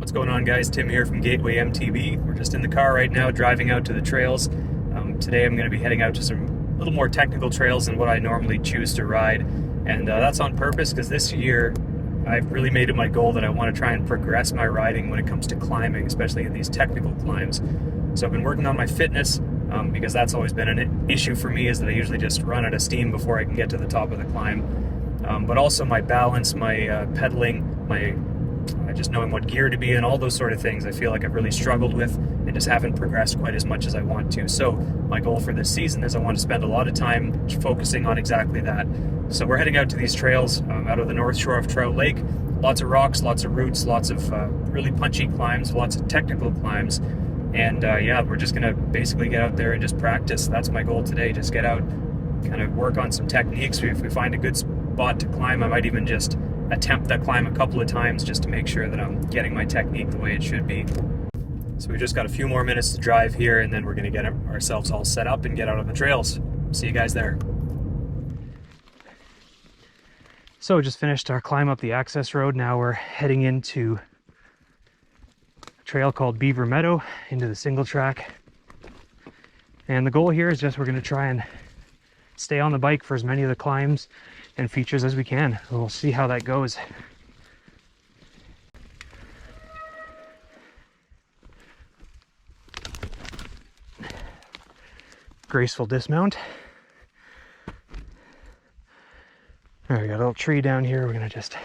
What's going on, guys? Tim here from Gateway MTB. We're just in the car right now driving out to the trails. Today I'm going to be heading out to some little more technical trails than what I normally choose to ride, and that's on purpose because this year I've really made it my goal that I want to try and progress my riding when it comes to climbing, especially in these technical climbs. So I've been working on my fitness because that's always been an issue for me, is that I usually just run out of steam before I can get to the top of the climb. But also my balance, my pedaling, my just knowing what gear to be in, all those sort of things I feel like I've really struggled with and just haven't progressed quite as much as I want to. So my goal for this season is I want to spend a lot of time focusing on exactly that. So we're heading out to these trails out of the north shore of Trout Lake. Lots of rocks, lots of roots, lots of really punchy climbs, lots of technical climbs. And yeah, we're just gonna basically get out there and just practice. That's my goal today, just get out, kind of work on some techniques. If we find a good spot to climb, I might even just attempt that climb a couple of times just to make sure that I'm getting my technique the way it should be. So we just got a few more minutes to drive here, and then we're going to get ourselves all set up and get out on the trails. See you guys there. So we just finished our climb up the access road. Now we're heading into a trail called Beaver Meadow, into the single track. And the goal here is just we're going to try and stay on the bike for as many of the climbs and features as we can. We'll see how that goes. Graceful dismount. All right, we got a little tree down here. We're gonna just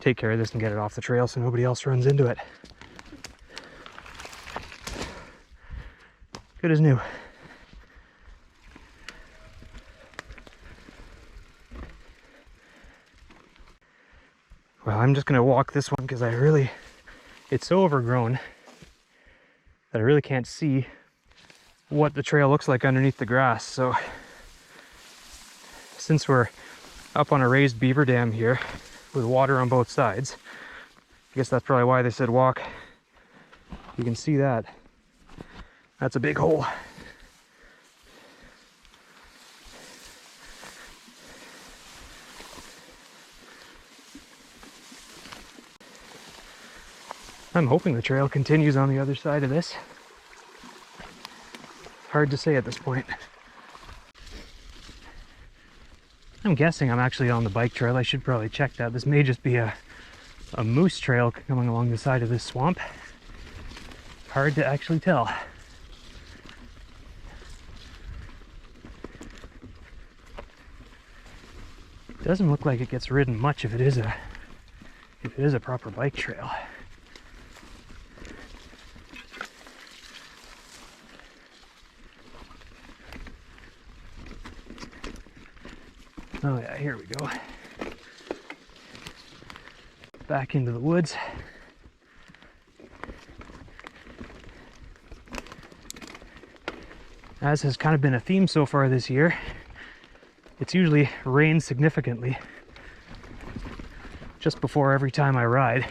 take care of this and get it off the trail so nobody else runs into it. Good as new. Well, I'm just gonna walk this one because it's so overgrown that I really can't see what the trail looks like underneath the grass. So since we're up on a raised beaver dam here with water on both sides, I guess that's probably why they said walk. You can see that. That's a big hole. I'm hoping the trail continues on the other side of this. Hard to say at this point. I'm guessing I'm actually on the bike trail. I should probably check that. This may just be a moose trail coming along the side of this swamp. Hard to actually tell. Doesn't look like it gets ridden much if it is a proper bike trail. Oh yeah, here we go. Back into the woods. As has kind of been a theme so far this year, it's usually rained significantly just before every time I ride.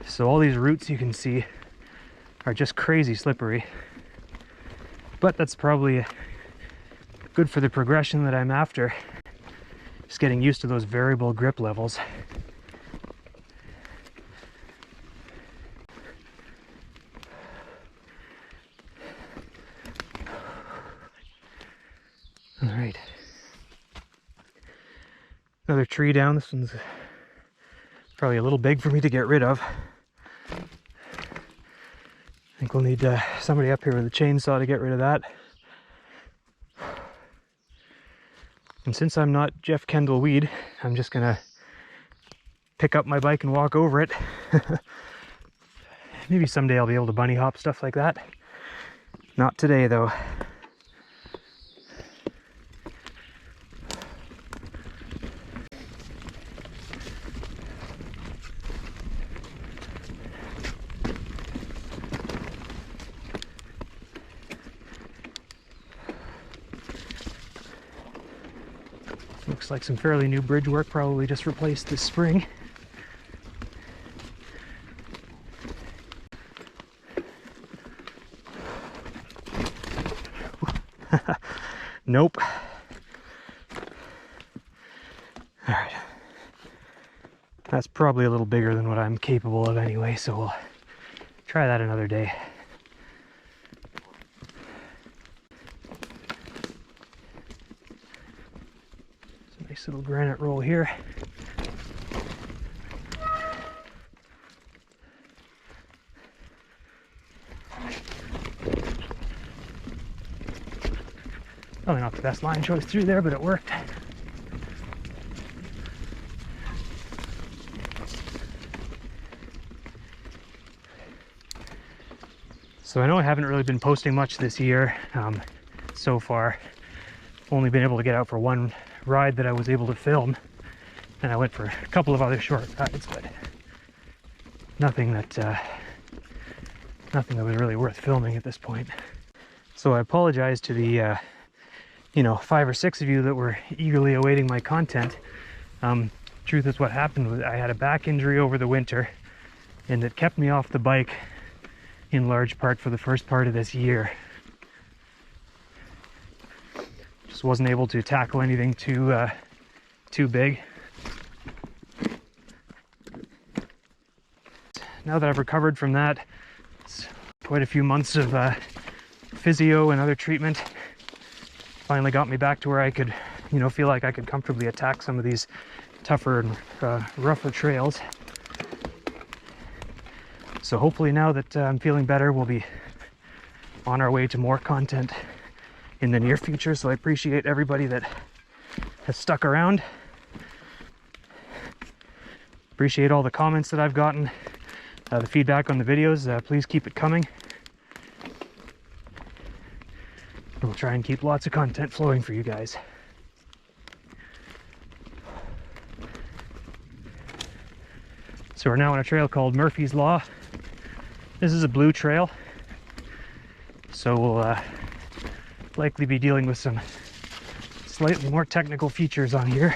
So all these roots you can see are just crazy slippery. But that's probably good for the progression that I'm after. Just getting used to those variable grip levels. All right. Another tree down. This one's probably a little big for me to get rid of. I think we'll need somebody up here with a chainsaw to get rid of that. And since I'm not Jeff Kendall Weed, I'm just gonna pick up my bike and walk over it. Maybe someday I'll be able to bunny hop, stuff like that. Not today though. Looks like some fairly new bridge work, probably just replaced this spring. Nope. All right. That's probably a little bigger than what I'm capable of anyway, so we'll try that another day. It's a nice little granite roll here. Probably not the best line choice through there, but it worked. So I know I haven't really been posting much this year so far. Only been able to get out for one ride that I was able to film, and I went for a couple of other short rides, but nothing that was really worth filming at this point. So I apologize to the 5 or 6 of you that were eagerly awaiting my content. Truth is, what happened was I had a back injury over the winter, and it kept me off the bike in large part for the first part of this year. Just wasn't able to tackle anything too big. Now that I've recovered from that, it's quite a few months of physio and other treatment. Finally got me back to where I could, feel like I could comfortably attack some of these tougher and rougher trails. So hopefully now that I'm feeling better, we'll be on our way to more content in the near future. So I appreciate everybody that has stuck around. Appreciate all the comments that I've gotten, the feedback on the videos. Please keep it coming. We'll try and keep lots of content flowing for you guys. So we're now on a trail called Murphy's Law. This is a blue trail, so we'll likely be dealing with some slightly more technical features on here.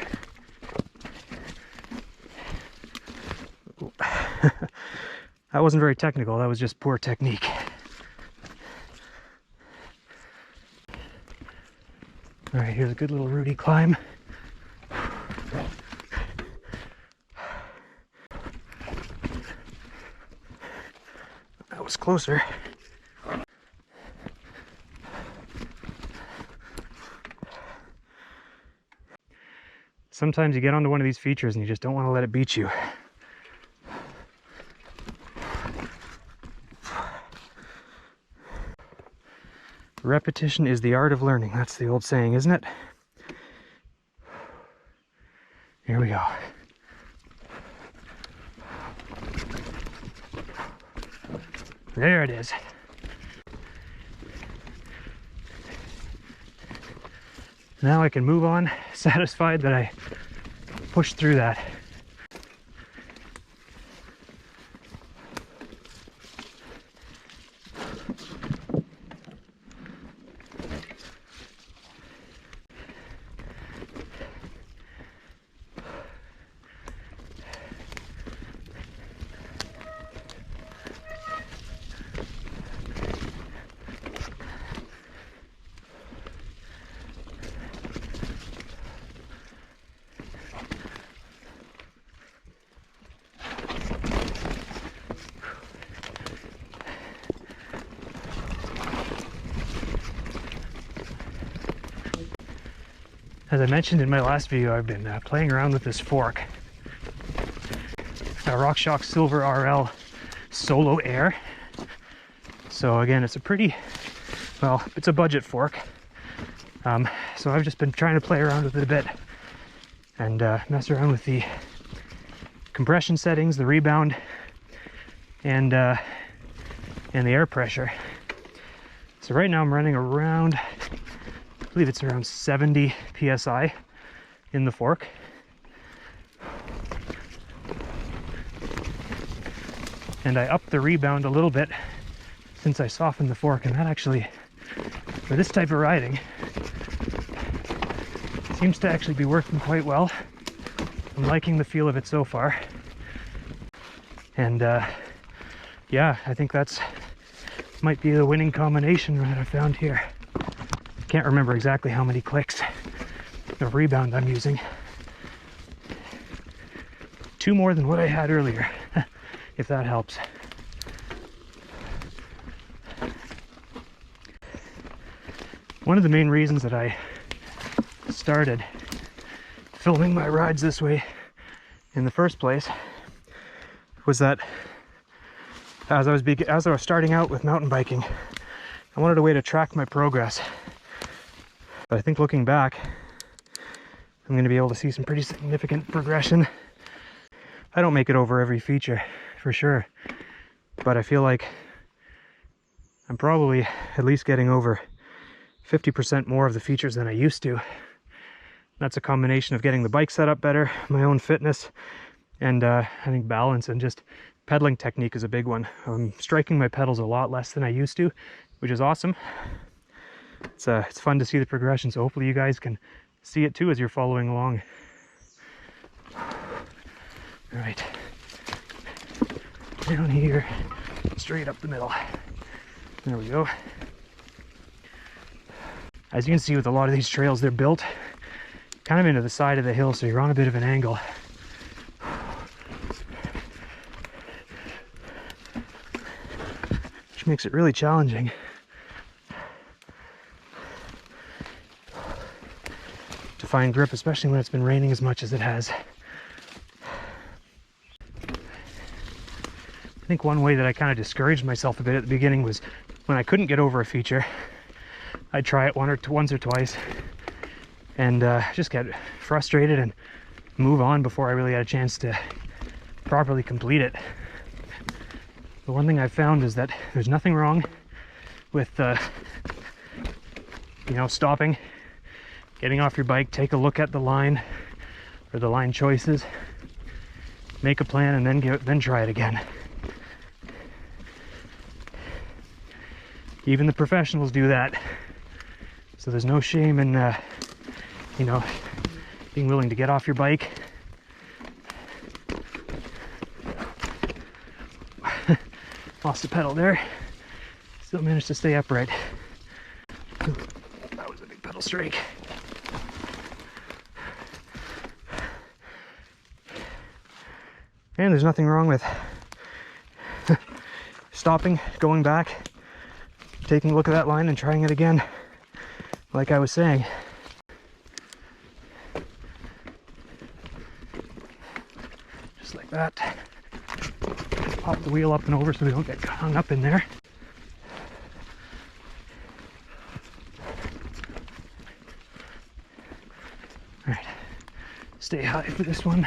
That wasn't very technical, that was just poor technique. All right, here's a good little rooty climb. That was closer. Sometimes you get onto one of these features and you just don't want to let it beat you. Repetition is the art of learning. That's the old saying, isn't it? Here we go. There it is. Now I can move on, satisfied that I pushed through that. As I mentioned in my last video, I've been playing around with this fork. RockShox Silver RL Solo Air. So again, it's a pretty, well, it's a budget fork. So I've just been trying to play around with it a bit and mess around with the compression settings, the rebound, and the air pressure. So right now I'm running around, I believe it's around 70 psi in the fork. And I upped the rebound a little bit since I softened the fork, and that actually, for this type of riding, seems to actually be working quite well. I'm liking the feel of it so far. And yeah, I think that's might be the winning combination that I found here. Can't remember exactly how many clicks of rebound I'm using. 2 more than what I had earlier, if that helps. One of the main reasons that I started filming my rides this way in the first place was that as I was starting out with mountain biking, I wanted a way to track my progress. But I think looking back, I'm going to be able to see some pretty significant progression. I don't make it over every feature, for sure, but I feel like I'm probably at least getting over 50% more of the features than I used to. That's a combination of getting the bike set up better, my own fitness, and I think balance and just pedaling technique is a big one. I'm striking my pedals a lot less than I used to, which is awesome. It's fun to see the progression, so hopefully you guys can see it too as you're following along. All right, down here, straight up the middle. There we go. As you can see with a lot of these trails, they're built kind of into the side of the hill, so you're on a bit of an angle. Which makes it really challenging. To find grip, especially when it's been raining as much as it has. I think one way that I kind of discouraged myself a bit at the beginning was when I couldn't get over a feature, I'd try it once or twice and just get frustrated and move on before I really had a chance to properly complete it. The one thing I've found is that there's nothing wrong with stopping, getting off your bike, take a look at the line or the line choices, make a plan, and then try it again. Even the professionals do that, so there's no shame in being willing to get off your bike, lost a pedal there, still managed to stay upright. That was a big pedal strike. And there's nothing wrong with stopping, going back, taking a look at that line and trying it again, like I was saying. Just like that. Pop the wheel up and over so we don't get hung up in there. All right, stay high for this one.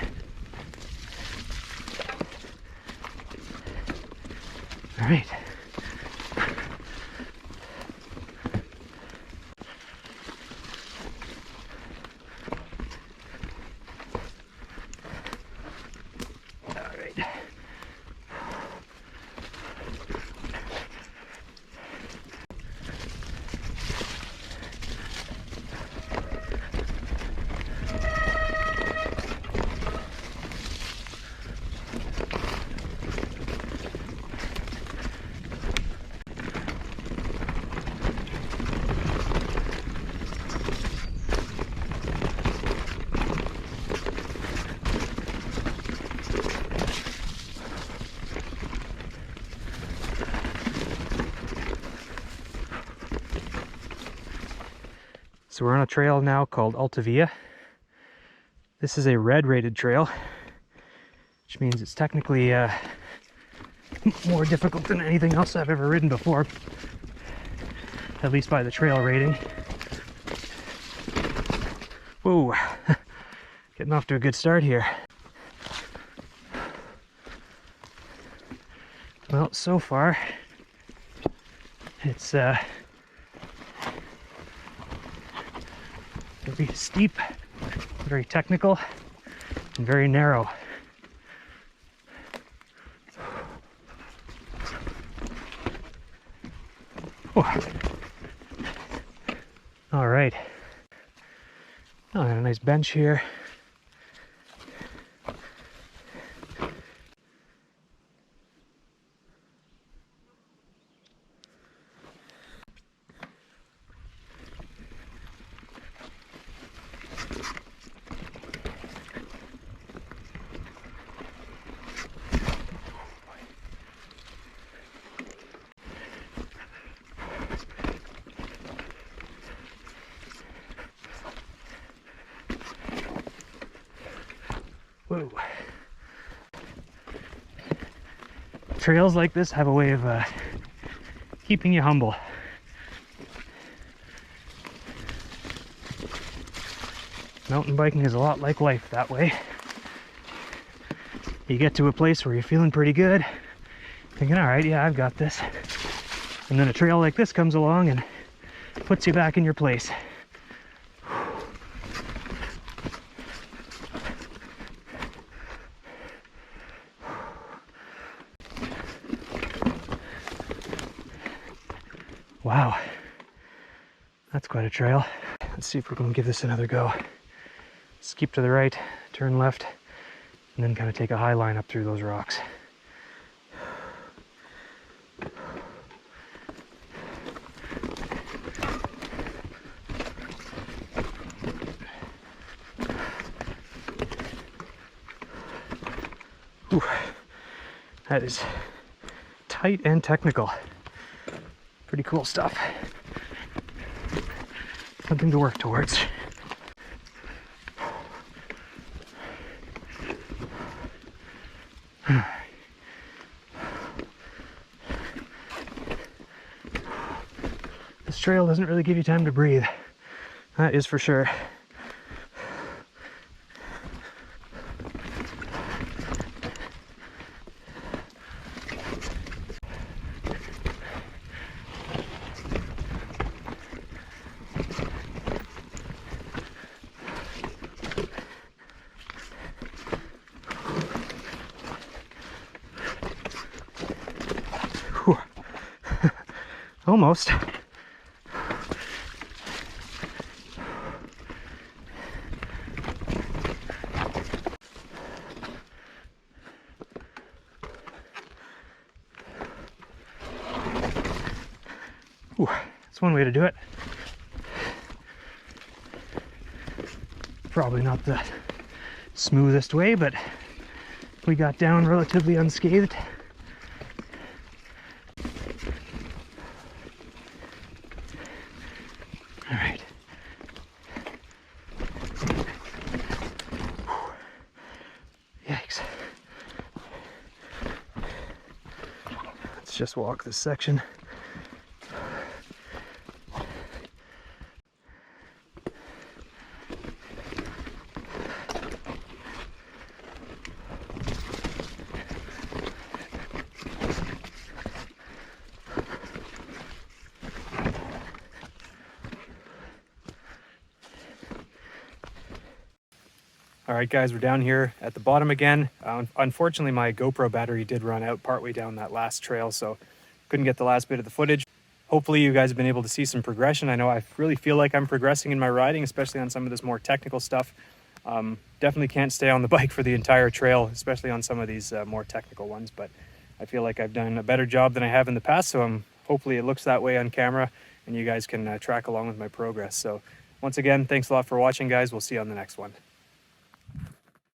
All right. So we're on a trail now called Alta Via. This is a red rated trail, which means it's technically more difficult than anything else I've ever ridden before, at least by the trail rating. Whoa, getting off to a good start here. Well, so far it's very steep, very technical, and very narrow. Oh. All right. Oh, and a nice bench here. Whoa. Trails like this have a way of keeping you humble. Mountain biking is a lot like life that way. You get to a place where you're feeling pretty good, thinking, all right, yeah, I've got this. And then a trail like this comes along and puts you back in your place. Wow, that's quite a trail. Let's see if we're going to give this another go. Let's keep to the right, turn left, and then kind of take a high line up through those rocks. Whew. That is tight and technical. Pretty cool stuff. Something to work towards. This trail doesn't really give you time to breathe. That is for sure. Whew. Almost. Ooh, that's one way to do it. Probably not the smoothest way, but we got down relatively unscathed. All right. Yikes. Let's just walk this section. All right, guys, we're down here at the bottom again. Unfortunately, my GoPro battery did run out partway down that last trail, so couldn't get the last bit of the footage. Hopefully you guys have been able to see some progression. I know I really feel like I'm progressing in my riding, especially on some of this more technical stuff. Definitely can't stay on the bike for the entire trail, especially on some of these more technical ones, but I feel like I've done a better job than I have in the past, so hopefully it looks that way on camera and you guys can track along with my progress. So once again, thanks a lot for watching, guys. We'll see you on the next one.